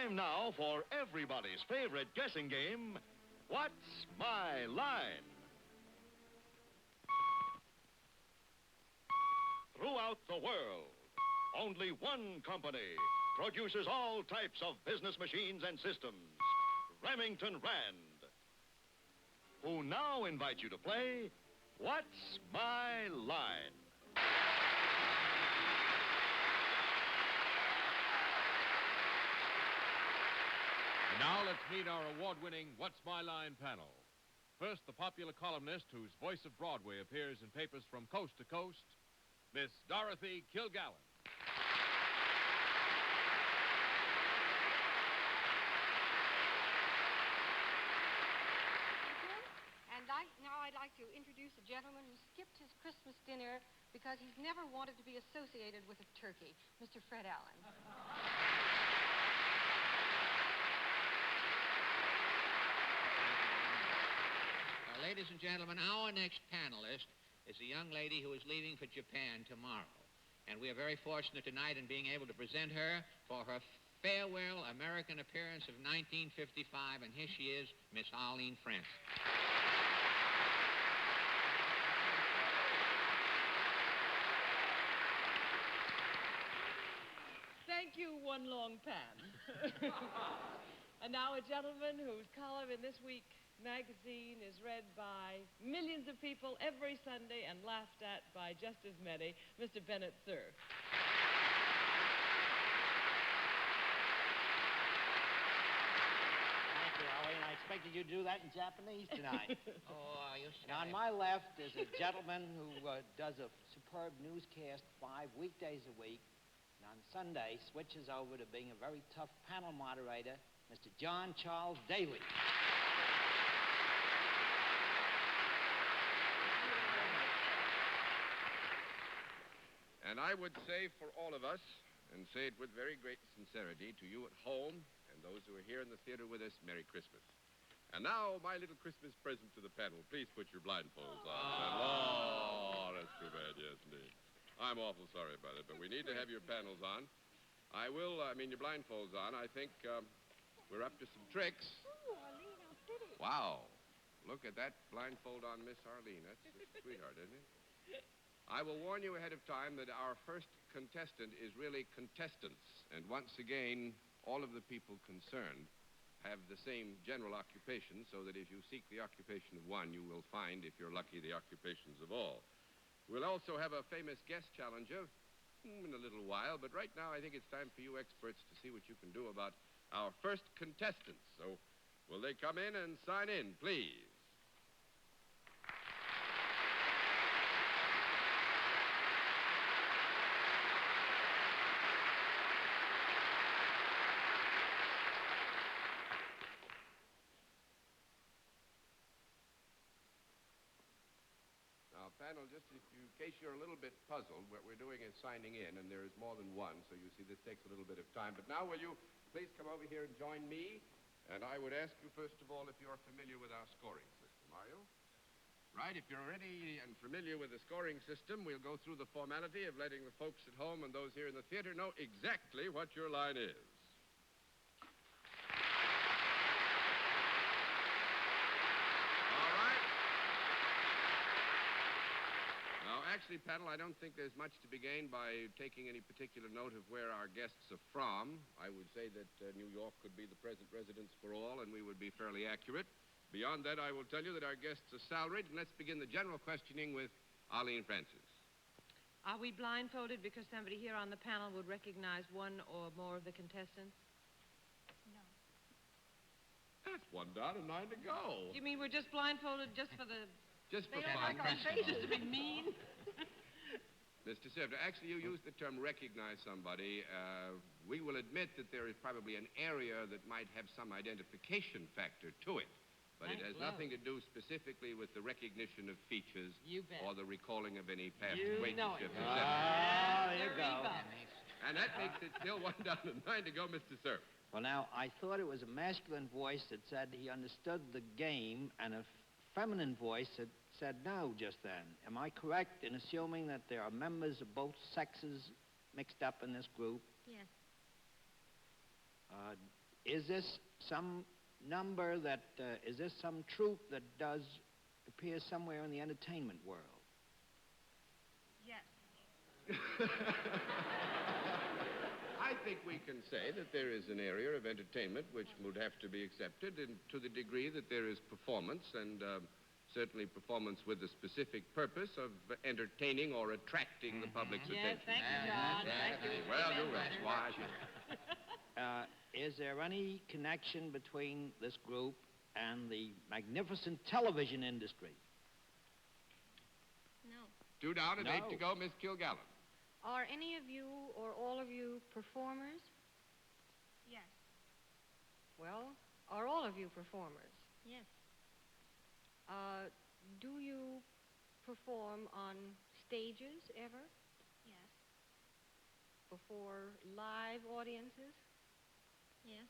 Time now for everybody's favorite guessing game, What's My Line? Throughout the world, only one company produces all types of business machines and systems, Remington Rand, who now invite you to play What's My Line? And now let's meet our award-winning What's My Line panel. First, the popular columnist whose voice of Broadway appears in papers from coast to coast, Miss Dorothy Kilgallen. Now I'd like to introduce a gentleman who skipped his Christmas dinner because he's never wanted to be associated with a turkey, Mr. Fred Allen. Ladies and gentlemen, our next panelist is a young lady who is leaving for Japan tomorrow. And we are very fortunate tonight in being able to present her for her farewell American appearance of 1955. And here she is, Miss Arlene Francis. Thank you, One Long Pan. And now a gentleman whose column in this week's magazine is read by millions of people every Sunday and laughed at by just as many, Mr. Bennett, Cerf. Thank you, Arlene. I expected you to do that in Japanese tonight. Oh, you should. And on my left is a gentleman who does a superb newscast 5 weekdays a week, and on Sunday switches over to being a very tough panel moderator, Mr. John Charles Daly. And I would say for all of us, and say it with very great sincerity to you at home and those who are here in the theater with us, Merry Christmas. And now, my little Christmas present to the panel. Please put your blindfolds on. Oh, that's too bad, yes, indeed. I'm awful sorry about it, but we need to have your panels on. Your blindfolds on. I think we're up to some tricks. Oh, Arlene, how pretty. Wow. Look at that blindfold on Miss Arlene. That's a sweetheart, isn't it? I will warn you ahead of time that our first contestant is really contestants. And once again, all of the people concerned have the same general occupation, so that if you seek the occupation of one, you will find, if you're lucky, the occupations of all. We'll also have a famous guest challenger in a little while, but right now I think it's time for you experts to see what you can do about our first contestants. So will they come in and sign in, please? Panel, just in case you're a little bit puzzled, what we're doing is signing in, and there is more than one, so you see this takes a little bit of time. But now will you please come over here and join me? And I would ask you, first of all, if you're familiar with our scoring system. Are you? Right, if you're ready and familiar with the scoring system, we'll go through the formality of letting the folks at home and those here in the theater know exactly what your line is. Actually, panel, I don't think there's much to be gained by taking any particular note of where our guests are from. I would say that New York could be the present residence for all, and we would be fairly accurate. Beyond that, I will tell you that our guests are salaried, and let's begin the general questioning with Arlene Francis. Are we blindfolded because somebody here on the panel would recognize one or more of the contestants? No. That's one down and 9 to go. You mean we're just blindfolded just for the... Just for they don't fun. like our faces to be mean? Mr. Cerf, actually, you used the term recognize somebody. We will admit that there is probably an area that might have some identification factor to it. But it has nothing to do specifically with the recognition of features or the recalling of any past acquaintanceship. There you go. And that makes it still 1 down and 9 to go, Mr. Cerf. Well, now, I thought it was a masculine voice that said he understood the game, and a feminine voice that said no just then. Am I correct in assuming that there are members of both sexes mixed up in this group? Yes. is this some number that, is this some troupe that does appear somewhere in the entertainment world? Yes. I think we can say that there is an area of entertainment which would have to be accepted to the degree that there is performance, and certainly performance with the specific purpose of entertaining or attracting the public's Yes, attention. thank you, John. Thank you. Well, do rest. Why, sure. Is there any connection between this group and the magnificent television industry? No. 2 down and No. 8 to go, Miss Kilgallen. Are any of you or all of you performers? Yes. Well, are all of you performers? Yes. Do you perform on stages ever? Yes. Before live audiences? Yes.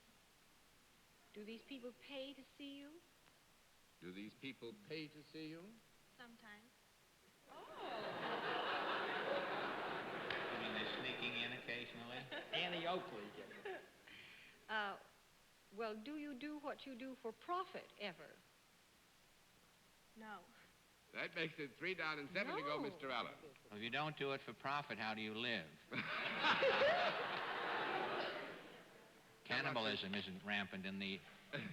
Do these people pay to see you? Do these people pay to see you? Sometimes. You mean they're sneaking in occasionally? Annie Oakley. Well, do you do what you do for profit ever? No. That makes it 3 down and 7 to go, No. Mr. Allen. Well, if you don't do it for profit, how do you live? Cannibalism isn't rampant in the...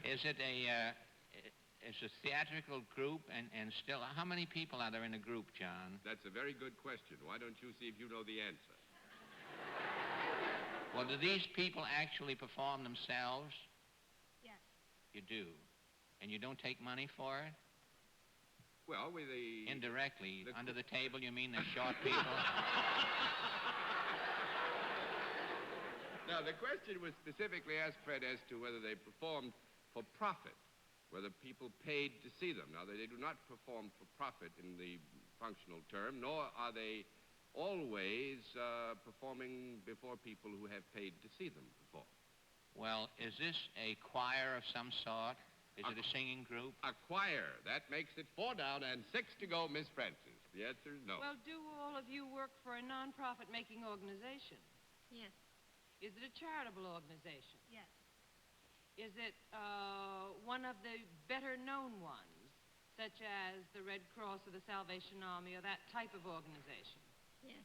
Is it a... It's a theatrical group, and still... How many people are there in a group, John? That's a very good question. Why don't you see if you know the answer? Well, do these people actually perform themselves? Yes. You do. And you don't take money for it? Well, with the... Indirectly. the- Under the table, you mean they're short people? Now, the question was specifically asked, Fred, as to whether they performed for profit, whether people paid to see them. Now, they do not perform for profit in the functional term, nor are they always performing before people who have paid to see them perform. Well, is this a choir of some sort? Is it a singing group? A choir. That makes it 4 down and 6 to go, Miss Francis. The answer is no. Well, do all of you work for a non-profit-making organization? Yes. Is it a charitable organization? Yes. Is it one of the better-known ones, such as the Red Cross or the Salvation Army or that type of organization? Yes.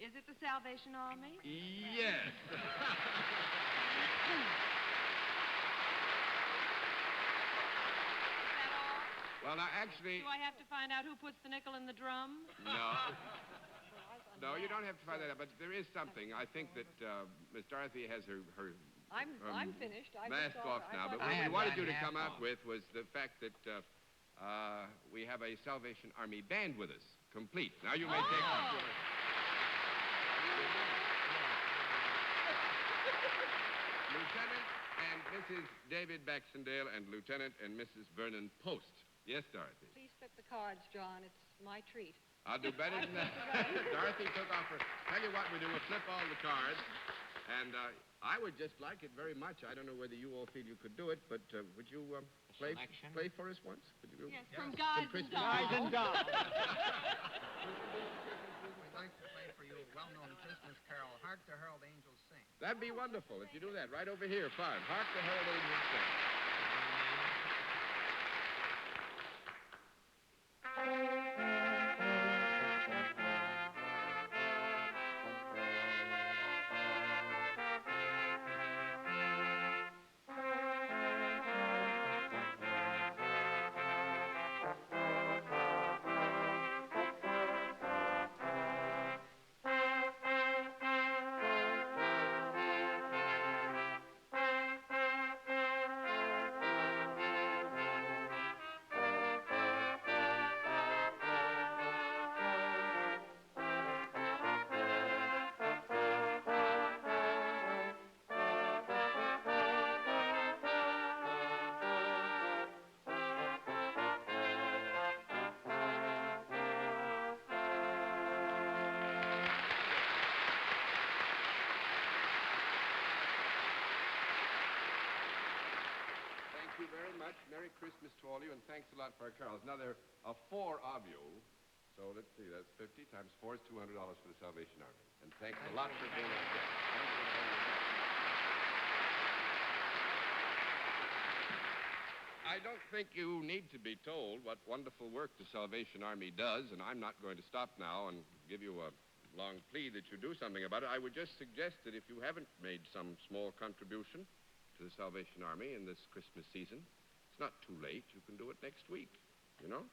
Is it the Salvation Army? Yes. Is that all? Well, now, actually, Do I have to find out who puts the nickel in the drum? no. No, you don't have to find that out, but there is something. I think that Miss Dorothy has her I'm finished. I mask just off thought- I now, but thought- what I we had wanted mine you to half come out off. with was the fact that we have a Salvation Army band with us, complete. Now you may take off your... Lieutenant and Mrs. David Baxendale and Lieutenant and Mrs. Vernon Post. Yes, Dorothy. Please flip the cards, John. It's my treat. I'll do better than that. Dorothy took off her... Tell you what we do, we'll flip all the cards. And I would just like it very much. I don't know whether you all feel you could do it, but would you play for us once? Would you? Yes, from Guys and Christmas Dolls. Guys and dolls. We'd like to play for you a well-known Christmas carol, Hark the Herald Angels Sing. That'd be wonderful if you do that. Right over here, fine. Hark the Herald Angels Sing. Thank you very much. Merry Christmas to all of you, and thanks a lot for our carols. Now, there are 4 of you, so let's see, that's 50 times 4 is $200 for the Salvation Army. And thanks a lot for being our guest. I don't think you need to be told what wonderful work the Salvation Army does, and I'm not going to stop now and give you a long plea that you do something about it. I would just suggest that if you haven't made some small contribution to the Salvation Army in this Christmas season, it's not too late. You can do it next week, you know?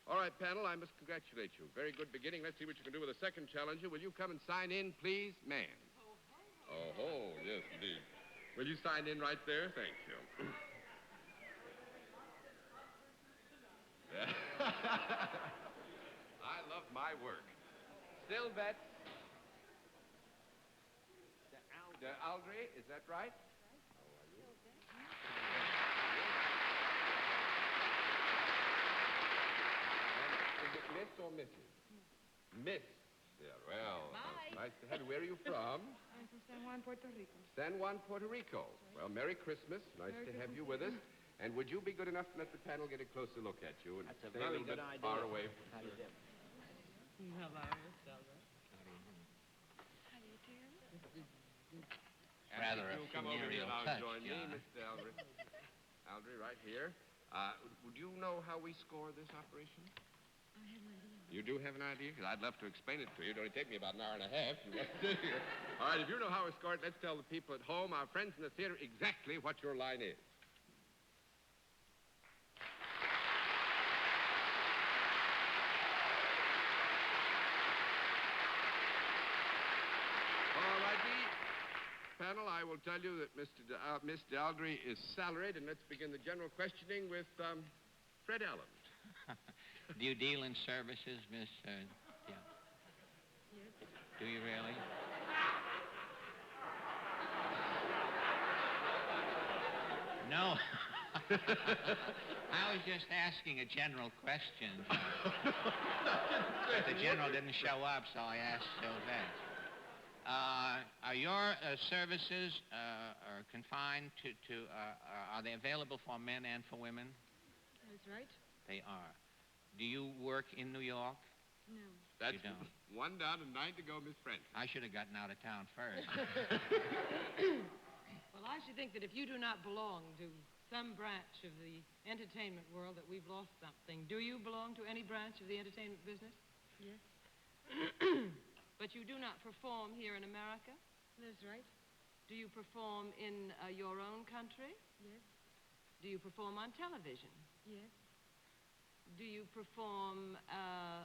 All right, panel, I must congratulate you. Very good beginning. Let's see what you can do with the second challenger. Will you come and sign in, please, man? Oh, yes, indeed. Will you sign in right there? Thank you. I love my work. Still bets. De Aldry, is that right? How are you? And is it Miss or Mrs.? Miss. Yeah, well, nice to have you. Where are you from? I'm from San Juan, Puerto Rico. San Juan, Puerto Rico. Well, Merry Christmas. Nice to have you with us. And would you be good enough to let the panel get a closer look at you and That's a stay very a little good bit idea. far away from How do you do? Hello, Miss Delbert. Rather If a you come over here funereal now and touch, join me, John. Mr. Aldry. Aldry, right here. Would you know how we score this operation? I have an idea. You do have an idea? Because I'd love to explain it to you. It'd only take me about an hour and a half. You want to sit here. All right, if you know how we score it, let's tell the people at home, our friends in the theater, exactly what your line is. All righty. Panel, I will tell you that Miss Aldry is salaried, and let's begin the general questioning with Fred Allen. Do you deal in services, Miss? Yeah. Yes. Do you really? No. I was just asking a general question. But the general didn't show up, so I asked Sylvester. Are your services are confined to are they available for men and for women? That's right. They are. Do you work in New York? No. That's You don't. one down and 9 to go, Miss Francis. I should have gotten out of town first. Well, I should think that if you do not belong to some branch of the entertainment world, that we've lost something. Do you belong to any branch of the entertainment business? Yes. But you do not perform here in America? That's right. Do you perform in your own country? Yes. Do you perform on television? Yes. Do you perform, are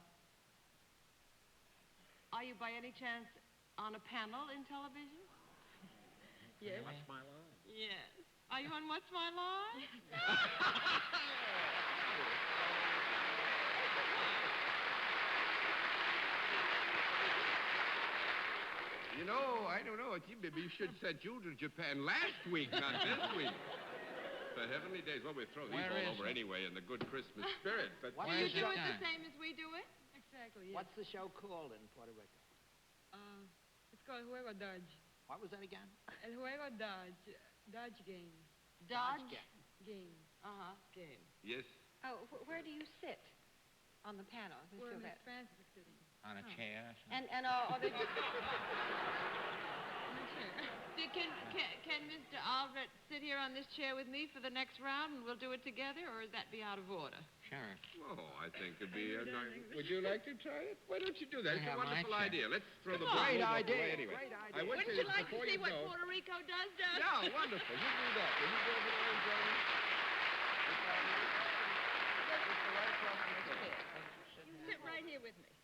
you by any chance on a panel in television? Yes. What's my line? Yes. Are you on What's My Line? You know, I don't know. Maybe you should send you to Japan last week, not this week. The heavenly days. Well, we'll throw these Where all is over it? anyway in the good Christmas spirit. But What Do is you do it? it the done? same as we do it? Exactly, yes. What's the show called in Puerto Rico? It's called Juego Dodge. What was that again? El Juego Dodge. Dodge game. Dodge? Game. Uh-huh, game. yes. Oh, where do you sit on the panel, Miss Where Miss Sylvester? Francis is sitting. On a chair or something? And are they... Can Mr. Albert sit here on this chair with me for the next round and we'll do it together, or would that be out of order? Sure. Oh, I think it'd be a nice... Would you like to try it? Why don't you do that? It's Yeah, a wonderful my idea. Let's throw the Great ball idea. away anyway. Great idea. I would Wouldn't say you like to before see you what go... Puerto Rico does, Dodge? Yeah, wonderful. You do that. Will you go over there and join us? Sit right here with me.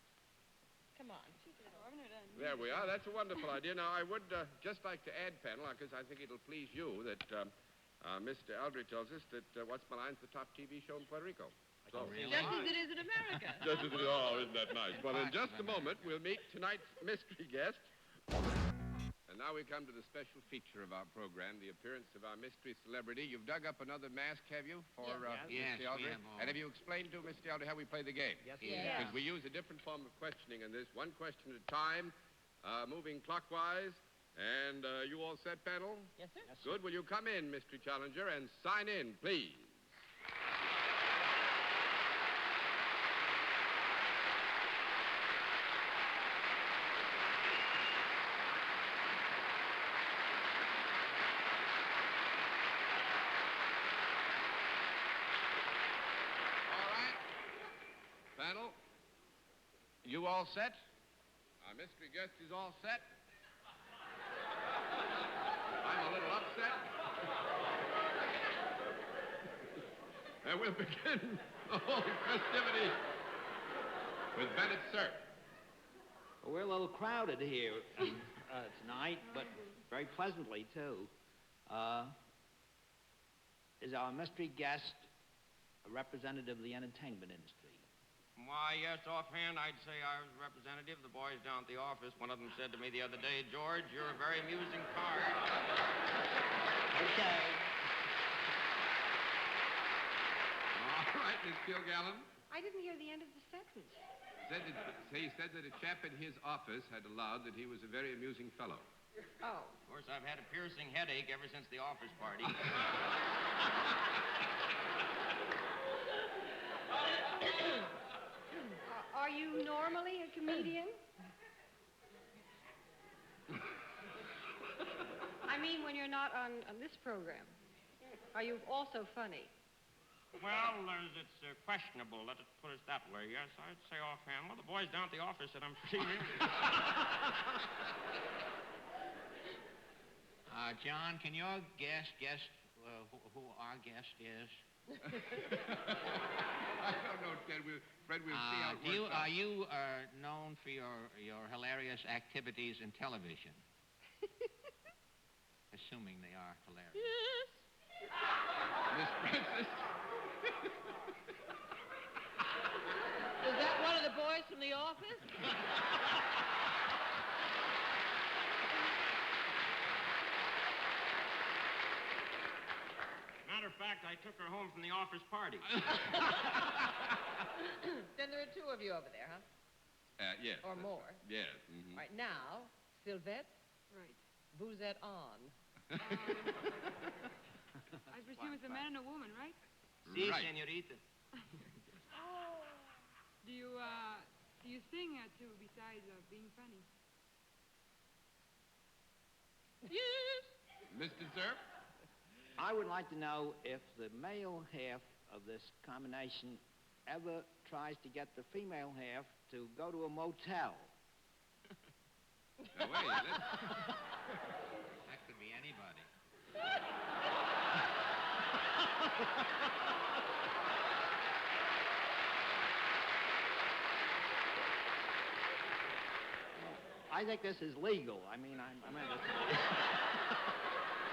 Come on. There we are. That's a wonderful idea. Now, I would just like to add, panel, because I think it'll please you, that Mr. Aldry tells us that What's My Line's the top TV show in Puerto Rico. So, Really? Just as it is in America. just as it, oh, isn't that nice? Well, in just a moment, we'll meet tonight's mystery guest. And now we come to the special feature of our program, the appearance of our mystery celebrity. You've dug up another mask, have you, for Yes, Mr. we Aldry? have all. And have you explained to Mr. Aldry how we play the game? Yes, Yeah. Because we use a different form of questioning in this, one question at a time, moving clockwise. And you all set, panel? Yes, sir. Yes, sir. Good. Will you come in, Mystery Challenger, and sign in, please? You all set? Our mystery guest is all set. I'm a little upset. And we'll begin the whole festivity with Bennett Cerf. Well, we're a little crowded here tonight, but very pleasantly, too. Is our mystery guest a representative of the entertainment industry? Why, yes, offhand, I'd say I was a representative. The boys down at the office, one of them said to me the other day, George, you're a very amusing card. Okay. All right, Miss Kilgallen. I didn't hear the end of the sentence. He said that a chap in his office had allowed that he was a very amusing fellow. Oh. Of course, I've had a piercing headache ever since the office party. Are you normally a comedian? I mean, when you're not on this program. Are you also funny? Well, it's questionable. Let us put it that way. Yes, I'd say offhand. Well, the boys down at the office said I'm pretty amusing. John, can your guest guess who our guest is? I don't know, Ted. Fred, we'll see how it works out. Are you known for your hilarious activities in television? Assuming they are hilarious. Yes. Miss Francis? Is that one of the boys from the office? Matter of fact, I took her home from the office party. Then there are two of you over there, huh? Yes. Or more. Yes. Mm-hmm. Right, now, Sylvette, Right. vous êtes on. I presume it's a man and a woman, right? Si, Right. senorita. Do you sing too besides being funny? Yes. Mr. Cerf? I would like to know if the male half of this combination ever tries to get the female half to go to a motel. Now, wait, That could be anybody. I think this is legal. I mean, I'm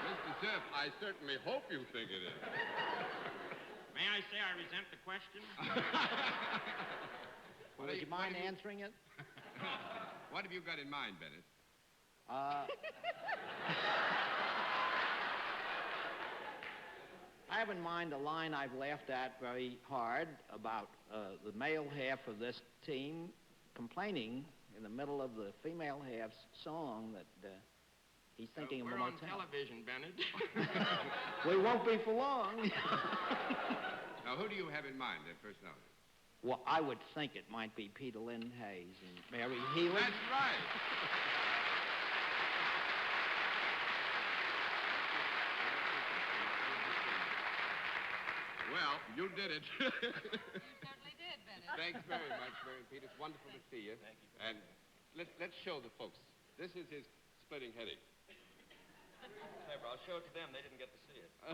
Mr. Cerf, I certainly hope you think it is. May I say I resent the question? Would you mind answering it? What have you got in mind, Bennett? I have in mind a line I've laughed at very hard about the male half of this team complaining in the middle of the female half's song that he's thinking of a We're motel. on television, Bennett. We won't be for long. Now, who do you have in mind, their personality? Well, I would think it might be Peter Lynn Hayes and Mary Healy. That's right. Well, you did it. You certainly did, Bennett. Thanks very much, Mary and Pete. It's wonderful to see you. Thank you. And let's show the folks. This is his splitting headache. Clever. I'll show it to them. They didn't get to see it. Oh.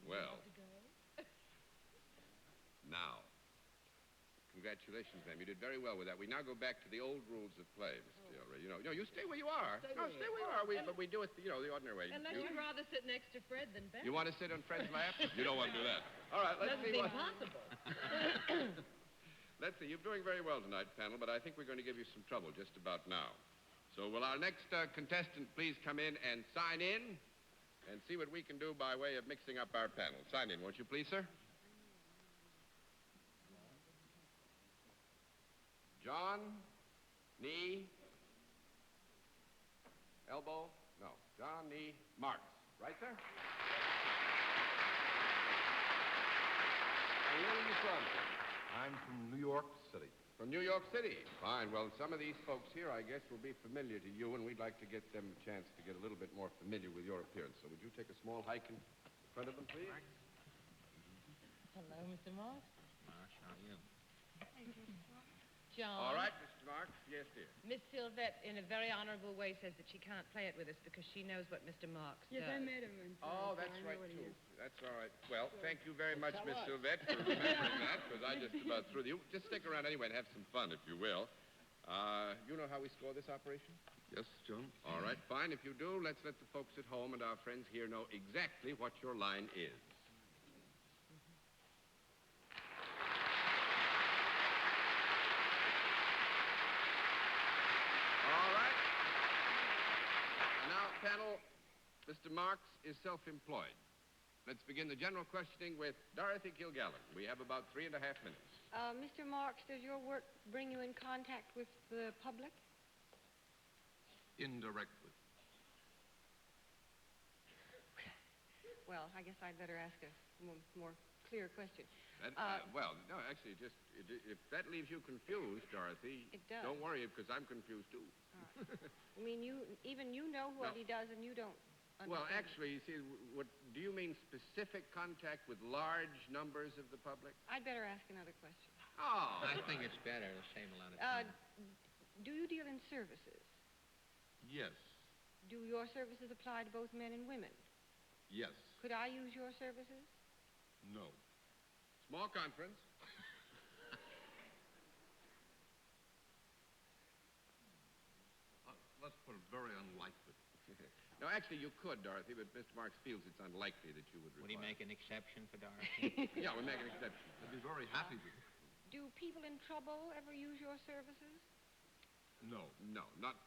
Well, now, congratulations, ma'am. You did very well with that. We now go back to the old rules of play, Mr. Gilroy. You know, you stay where you are. Stay where you are. But we do it, the ordinary way. Unless you'd rather sit next to Fred than Bennett. You want to sit on Fred's lap? You don't want to do that. All right, let's Doesn't see seem what... possible. Let's see. You're doing very well tonight, panel, but I think we're going to give you some trouble just about now. So will our next contestant please come in and sign in and see what we can do by way of mixing up our panel. Sign in, won't you please, sir? John, knee, elbow, no. John, knee, Marks. Right, sir? And where are you from? I'm from New York City. From New York City. Fine. Well, some of these folks here, I guess, will be familiar to you, and we'd like to get them a chance to get a little bit more familiar with your appearance. So would you take a small hike in front of them, please? Hello, Mr. Marks. Marsh, how are you? John. All right, Mr. Marks. Yes, dear. Miss Sylvette, in a very honorable way, says that she can't play it with us because she knows what Mr. Marks Yes, does. I met him once. Oh, that's I know right, what he too. is. That's all right. Well, thank you very much, tell Miss us. Sylvette, for remembering that, because I just about threw you. Just stick around anyway and have some fun, if you will. You know how we score this operation? Yes, John? All right, fine. If you do, let's let the folks at home and our friends here know exactly what your line is. All right. Now, panel, Mr. Marks is self-employed. Let's begin the general questioning with Dorothy Kilgallen. We have about 3.5 minutes. Mr. Marks, does your work bring you in contact with the public? Indirectly. Well, I guess I'd better ask a more clear question. Well, no, actually, if that leaves you confused, Dorothy, It does. don't worry, because I'm confused, too. All right. I mean, you know what No. he does, and you don't understand. Well, actually, you see, what do you mean specific contact with large numbers of the public? I'd better ask another question. Oh. I think it's better to save a lot of time. Do you deal in services? Yes. Do your services apply to both men and women? Yes. Could I use your services? No. Small conference. Let's put it very unlikely. No, actually, you could, Dorothy, but Mr. Marks feels it's unlikely that you would require. Would he make an exception for Dorothy? Yeah, we'll make an exception. I'd be very happy to. Do people in trouble ever use your services? No. No, not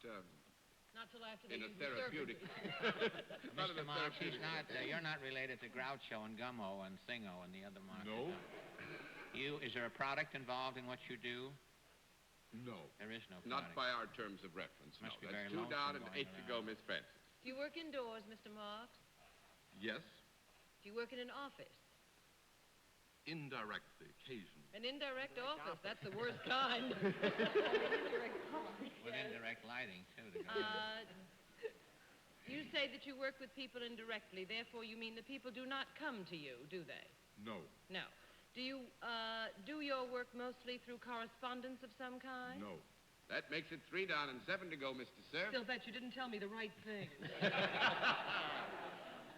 Not till after they in a use the therapeutic. services. Not in Mr. a Marks, therapeutic. you're not related to Groucho and Gummo and Thingo and the other Marks. No. Is there a product involved in what you do? No. There is no Not product. by our terms of reference, Must no. be That's very 2 down lonesome and going 8 to go, around. Miss Francis. Do you work indoors, Mr. Marks? Yes. Do you work in an office? Indirectly, occasionally. An indirect office. That's the worst kind. With indirect lighting, too. To go You say that you work with people indirectly. Therefore, you mean the people do not come to you, do they? No. No. Do you do your work mostly through correspondence of some kind? No. That makes it 3 down and 7 to go, Mr. Cerf. Still bet you didn't tell me the right thing.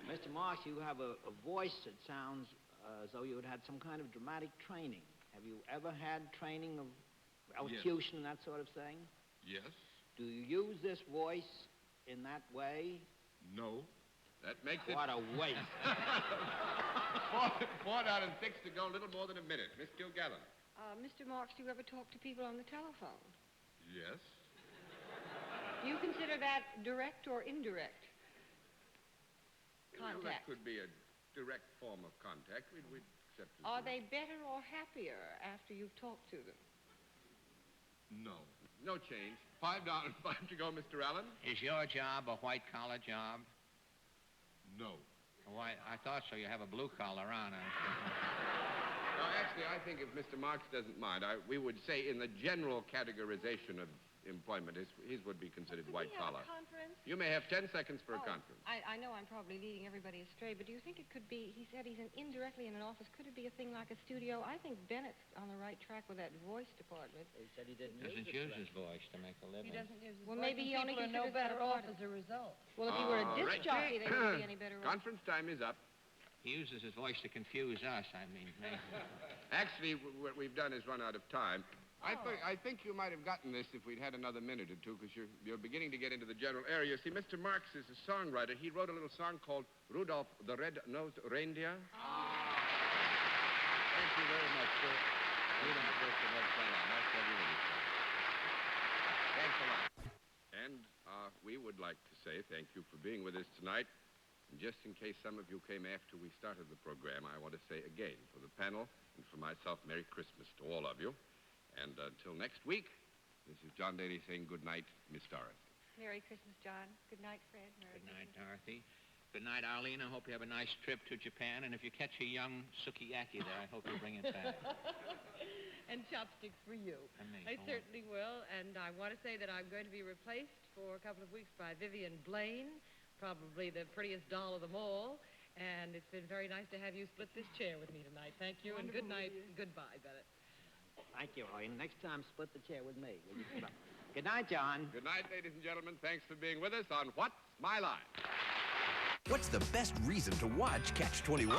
Mr. Marsh, you have a voice that sounds as though you had had some kind of dramatic training. Have you ever had training of elocution and that sort of thing? Yes. Do you use this voice in that way? No. That makes it... What a waste. 4 down and 6 to go, a little more than a minute. Miss Kilgallen. Mr. Marks, do you ever talk to people on the telephone? Yes. Do you consider that direct or indirect Well, that contact? could be a direct form of contact. We'd accept it. Are they better or happier after you've talked to them? No. No change. 5 down and 5 to go, Mr. Allen. Is your job a white-collar job? No. Why, I thought so. You have a blue collar on. No, actually, I think if Mr. Marks doesn't mind, we would say in the general categorization of employment, his would be considered Could white we have collar. a conference? You may have 10 seconds for a Oh, conference. I know I'm probably leading everybody astray, but do you think it could be, he said he's indirectly in an office, could it be a thing like a studio? I think Bennett's on the right track with that voice department. He said he didn't Doesn't use his voice to make a living. He doesn't use his Well, voice, maybe and he only people are no considers that better a part off of as a result. Well, if he were a All disc right. jockey, they wouldn't be any better off. Conference time is up. He uses his voice to confuse us. I mean, Actually, what we've done is run out of time. I think you might have gotten this if we'd had another minute or two, because you're beginning to get into the general area. See, Mr. Marks is a songwriter. He wrote a little song called Rudolph the Red-Nosed Reindeer. Thank you very much, sir. Thanks a lot. And we would like to say thank you for being with us tonight. And just in case some of you came after we started the program, I want to say again, for the panel and for myself, Merry Christmas to all of you. And until next week, this is John Daly saying good night, Miss Dorothy. Merry Christmas, John. Good night, Fred. Merry good night, Christmas. Dorothy. Good night, Arlene. I hope you have a nice trip to Japan. And if you catch a young sukiyaki there, I hope you bring it back. And chopsticks for you. And me. I certainly will. And I want to say that I'm going to be replaced for a couple of weeks by Vivian Blaine, probably the prettiest doll of them all. And it's been very nice to have you split this chair with me tonight. Thank you, and good night. Goodbye, Bennett. Thank you, Arlene. Next time, split the chair with me. Will you? Good night, John. Good night, ladies and gentlemen. Thanks for being with us on What's My Line? What's the best reason to watch Catch 21?